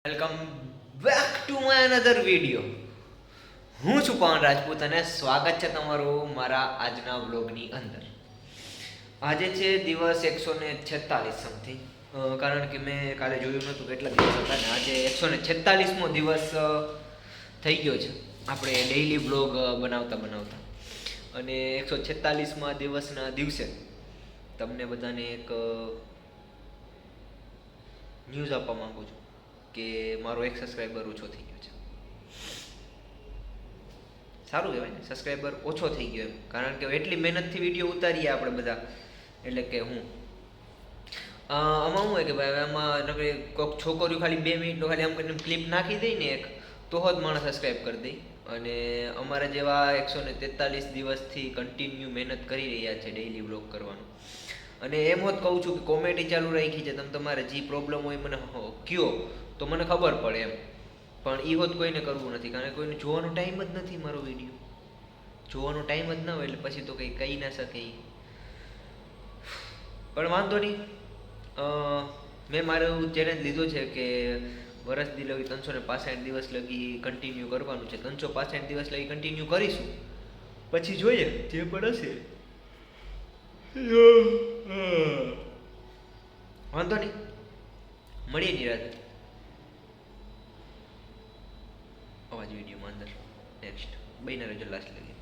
Welcome back to my another video. હું છું પવન રાજપૂત અને સ્વાગત છે તમારું મારા આજના વ્લોગની અંદર. આજે છે દિવસ 146 સમથિંગ, કારણ કે મેં કાલે જોયું નહોતું કેટલા દિવસ હતા ને આજે 146મો દિવસ થઈ ગયો છે આપણે ડેઈલી વ્લોગ બનાવતા બનાવતા. અને 146મા દિવસના દિવસે તમને બધાને એક ન્યૂઝ આપવા માંગુ છું કે મારો એક સબસ્ક્રાઈબર ઓછો થઈ ગયો છે. સારું કહેવાય ને, સબસ્ક્રાઈબર ઓછો થઈ ગયો એમ, કારણ કે એટલી મહેનતથી વિડીયો ઉતારીએ આપણે બધા. એટલે કે આમાં શું હોય કે ભાઈ આમાં કોઈક છોકરીઓ ખાલી 2 મિનિટનો ખાલી આમ કરીને ક્લિપ નાખી દઈ ને એક, તો જ માણસ સબસ્ક્રાઈબ કરી દઈ. અને અમારા જેવા 143 દિવસથી કન્ટિન્યુ મહેનત કરી રહ્યા છે ડેઈલી વ્લોગ કરવાનું. અને એમ હોત કહું છું કે કોમેડી ચાલુ રાખી છે, તમે તમારે જે પ્રોબ્લેમ હોય મને કયો તો મને ખબર પડે એમ. પણ એ હોત કોઈને કરવું નથી, કારણ કે કોઈને જોવાનો ટાઈમ જ નથી. મારો વિડીયો જોવાનો ટાઈમ જ ના હોય એટલે પછી તો કંઈ કહી ના શકે ઈ. પણ વાંધો નહીં, મેં મારું ચેલેન્જ લીધો છે કે વર્ષ દી લગી 365 દિવસ લગી કન્ટિન્યુ કરવાનું છે. 365 દિવસ લગી કન્ટિન્યુ કરીશું, પછી જોઈએ જે પણ હશે. વાંધો નહીં, મળીએ નિરાતે અવાજ વિડીયોમાં અંદર. નેક્સ્ટ બહીને રહેજો લાસ્ટ લગી.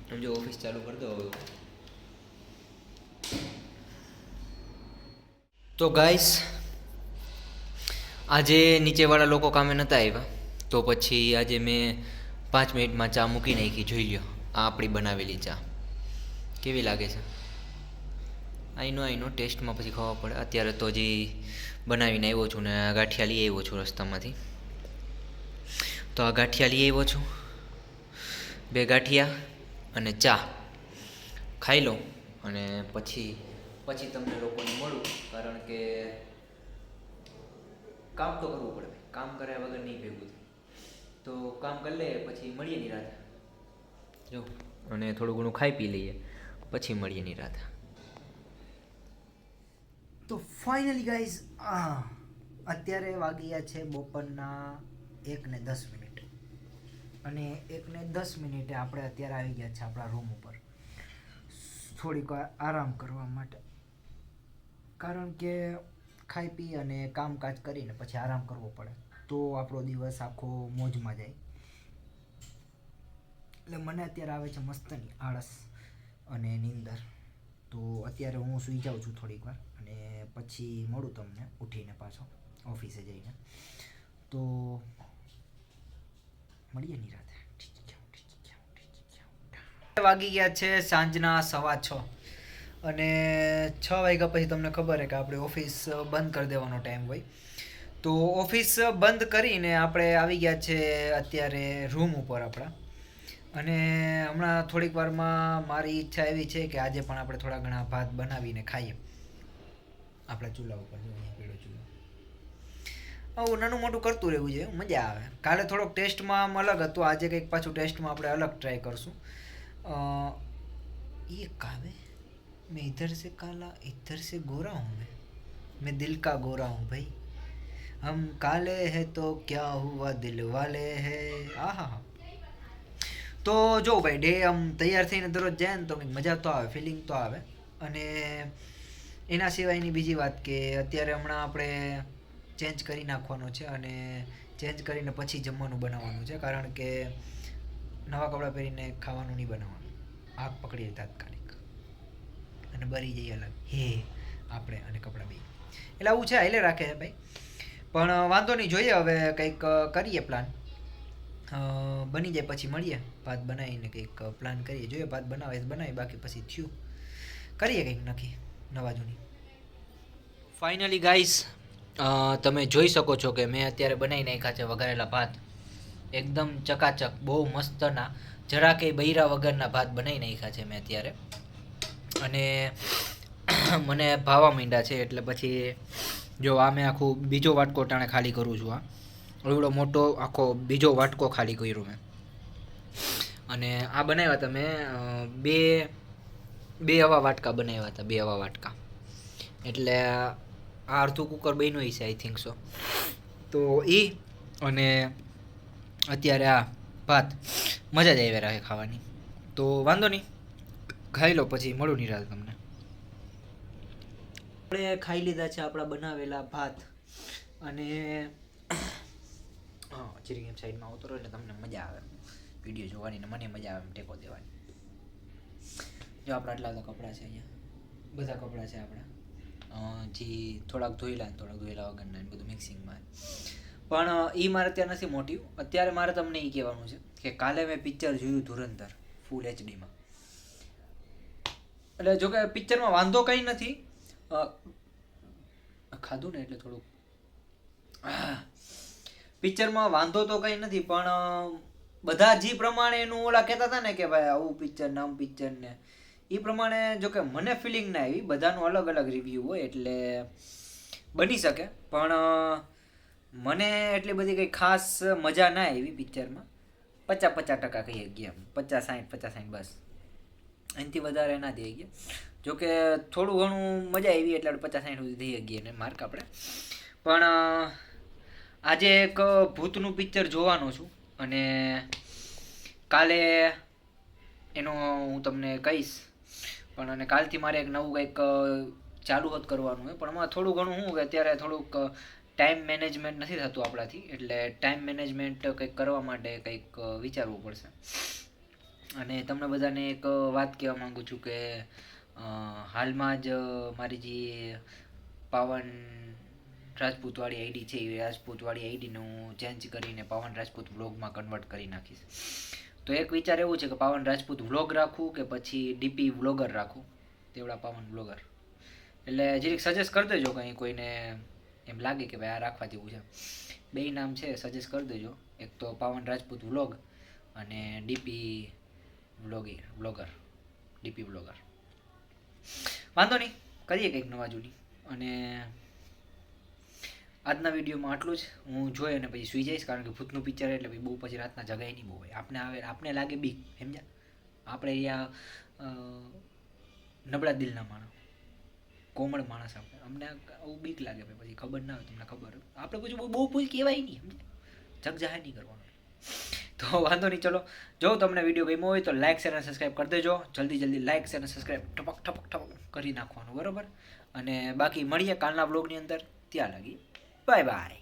સમજો ઓફિસ ચાલુ કરી દો હવે. તો ગાઈસ, આજે નીચેવાળા લોકો કામે નહોતા આવ્યા, તો પછી આજે મેં 5 મિનિટમાં ચા મૂકી નાખી. જોઈ લ્યો, આ આપણી બનાવેલી ચા કેવી લાગે છે. આઈનો ટેસ્ટમાં પછી ખબર પડે. અત્યારે તો હજી બનાવીને આવ્યો છું ને ગાંઠિયા લઈ આવ્યો છું રસ્તામાંથી. તો આ ગાંઠિયા લઈ આવ્યો છું, 2 ગાંઠિયા અને ચા ખાઈ લઉં અને પછી તમને લોકોને મળું, કારણ કે કામ તો કરવું પડે. કામ કર્યા વગર નહીં ભેગું થાય. તો કામ કરી લે પછી મળીએ નિરાતે. જો, અને થોડું ઘણું ખાઈ પી લઈએ પછી મળીએ નિરાતે. તો ફાઇનલી ગાઈઝ, અત્યારે વાગ્યા છે બપોરના 1:10. અને 1:10 આપણે અત્યારે આવી ગયા છે આપણા રૂમ ઉપર થોડીક વાર આરામ કરવા માટે. કારણ કે ખાઈ પી અને કામકાજ કરીને પછી આરામ કરવો પડે તો આપણો દિવસ આખો મોજમાં જાય. એટલે મને અત્યારે આવે છે મસ્તની આળસ અને નીંદર. તો અત્યારે હું સૂઈ જાઉં છું થોડીક વાર અને પછી મળું તમને ઉઠીને પાછો ઓફિસે જઈને. તો મળીએ નિરાતે. વાગી ગયા છે સાંજના 6:15 અને 6 વાગ્યા પછી તમને ખબર છે કે આપણે ઓફિસ બંધ કરી દેવાનો ટાઈમ હોય. તો ઓફિસ બંધ કરીને આપણે આવી ગયા છે અત્યારે રૂમ ઉપર આપણા. અને હમણાં થોડીક વારમાં મારી ઈચ્છા એવી છે કે આજે પણ આપણે થોડા ઘણા ભાત બનાવીને ખાઈએ આપણા ચૂલા ઉપર. પીળો ચૂલો આવું નાનું મોટું કરતું રહેવું જોઈએ, મજા આવે. કાલે થોડોક ટેસ્ટમાં આમ અલગ હતું, આજે કંઈક પાછું ટેસ્ટમાં આપણે અલગ ટ્રાય કરશું. ये कावे मैं इधर से काला इधर से गोरा हूँ, मैं दिल का गोरा हूँ भाई. हम काले हैं तो क्या हुआ दिल वाले हैं. આહા. તો જો ભાઈ, ડે આમ તૈયાર થઈને દરરોજ જાય ને તો કંઈક મજા તો આવે, ફિલિંગ તો આવે. અને એના સિવાયની બીજી વાત કે અત્યારે હમણાં આપણે ચેન્જ કરી નાખવાનો છે અને ચેન્જ કરીને પછી જમવાનું બનાવવાનું છે, કારણ કે નવા કપડાં પહેરીને ખાવાનું નહીં બનાવવાનું. આગ પકડીએ તાત્કાલિક અને બરી જઈએ અલગ હે આપણે અને કપડાં બે. એટલે આવું છે, હાલે રાખે છે ભાઈ. પણ વાંધો નહીં, જોઈએ હવે કંઈક કરીએ પ્લાન. બની જાય પછી મળીએ, ભાત બનાવીને કંઈક પ્લાન કરીએ. જોઈએ ભાત બનાવે બનાવી, બાકી પછી થયું કરીએ કંઈક નક્કી નવા જૂની. ફાઇનલી ગાઈસ, તમે જોઈ શકો છો કે મેં અત્યારે બનાવી નાખ્યા છે વઘારેલા ભાત. એકદમ ચકાચક, બહુ મસ્તના, જરા કંઈ બૈરા વગરના ભાત બનાવી નાખ્યા છે મેં અત્યારે. અને મને ભાવા માંડ્યા છે એટલે પછી જો આ મેં આખું બીજો વાટકો ટાણે ખાલી કરું છું. આ એવડો મોટો આખો બીજો વાટકો ખાલી કર્યો મેં. અને આ બનાવ્યા હતા મેં બે આવા વાટકા બનાવ્યા હતા, 2 આવા વાટકા. એટલે આ અડધું કુકર બન્યું હશે આઈ થિંક સો. તો એ અને અત્યારે આ ભાત મજા જ આવી રહે ખાવાની. તો વાંધો નહીં, ખાઈ લો પછી મળું નિરાલ તમને. આપણે ખાઈ લીધા છે આપણા બનાવેલા ભાત અને હા જરીક એમ સાઈડમાં આવતો રહો એટલે તમને મજા આવે વિડીયો જોવાની ને મને મજા આવે એમ ટેકો દેવાની. જો આપણા આટલા બધા કપડાં છે અહીંયા, બધા કપડાં છે આપણા, જે થોડાક ધોયેલા ને થોડાક ધોયેલા વગરના ને બધું મિક્સિંગમાં. પણ એ મારે ત્યાં નથી મોટિવ. અત્યારે મારે તમને એ કહેવાનું છે કે કાલે મેં પિક્ચર જોયું ધુરંધર ફૂલ એચડીમાં. એટલે જો કે પિક્ચરમાં વાંધો કંઈ નથી, ખાધું ને એટલે થોડુંક પિક્ચરમાં વાંધો તો કંઈ નથી, પણ બધા જે પ્રમાણે એનું ઓલા કહેતા હતા ને કે ભાઈ આવું પિક્ચર ને આમ પિક્ચર ને એ પ્રમાણે જો કે મને ફિલિંગ ના આવી. બધાનું અલગ અલગ રિવ્યૂ હોય એટલે બની શકે, પણ મને એટલી બધી કંઈ ખાસ મજા ના આવી પિક્ચરમાં. 50% કહી ગયા, 50-60 બસ, એનાથી વધારે ના થઈ ગયા. જોકે થોડું ઘણું મજા આવી એટલે 50-60 સુધી થઈ ગયા ને માર્ક આપણે. પણ આજે એક ભૂતનું પિક્ચર જોવાનું છું અને કાલે એનો હું તમને કહીશ. પણ અને કાલથી મારે એક નવું કંઈક ચાલુ હોત કરવાનું હોય, પણ આમાં થોડું ઘણું શું કે અત્યારે થોડુંક ટાઈમ મેનેજમેન્ટ નથી થતું આપણાથી, એટલે ટાઈમ મેનેજમેન્ટ કંઈક કરવા માટે કંઈક વિચારવું પડશે. અને તમને બધાને એક વાત કહેવા માગું છું કે હાલમાં જ મારી જે પાવન રાજપૂતવાળી આઈડી છે એ રાજપૂતવાળી આઈડીને હું ચેન્જ કરીને પાવન રાજપૂત વ્લોગમાં કન્વર્ટ કરી નાખીશ. તો એક વિચાર એવું છે કે પાવન રાજપૂત વ્લોગ રાખું કે પછી ડીપી વ્લોગર રાખું, તેવડા પાવન વ્લોગર. એટલે જરીક સજેસ્ટ કરી દેજો કંઈ કોઈને એમ લાગે કે ભાઈ આ રાખવા જેવું છે. બે નામ છે, સજેસ્ટ કરી દેજો. એક તો પાવન રાજપૂત વ્લોગ અને ડીપી વ્લોગર ડીપી વ્લોગર. વાંધો નહીં, કરીએ કંઈક નવા જૂની. અને આજના વિડીયોમાં આટલું જ. હું જોઈ અને પછી સૂઈ જઈશ, કારણ કે ભૂતનું પિક્ચર એટલે બહુ પછી રાતના જગાય નહીં બહુ હોય. આપણે લાગે બીક, સમજ્યા? આપણે અહીંયા નબળા દિલના માણસ, કોમળ માણસ આપણે, અમને આવું બીક લાગે પછી ખબર ના હોય, તમને ખબર હોય આપણે પછી બહુ પૂછ કહેવાય નહીં, સમજ્યા? જગ જાહેર નહીં કરવાનું. તો વાંધો નહીં, ચલો. જો તમને વિડીયો ગમ્યો હોય તો લાઇક શેર અને સબસ્ક્રાઈબ કરી દેજો. જલ્દી લાઇક શેર અને સબસ્ક્રાઈબ ઠપક કરી નાખવાનું, બરાબર? અને બાકી મળીએ કાલના બ્લોગની અંદર. ત્યાં લાગી બાય બાય.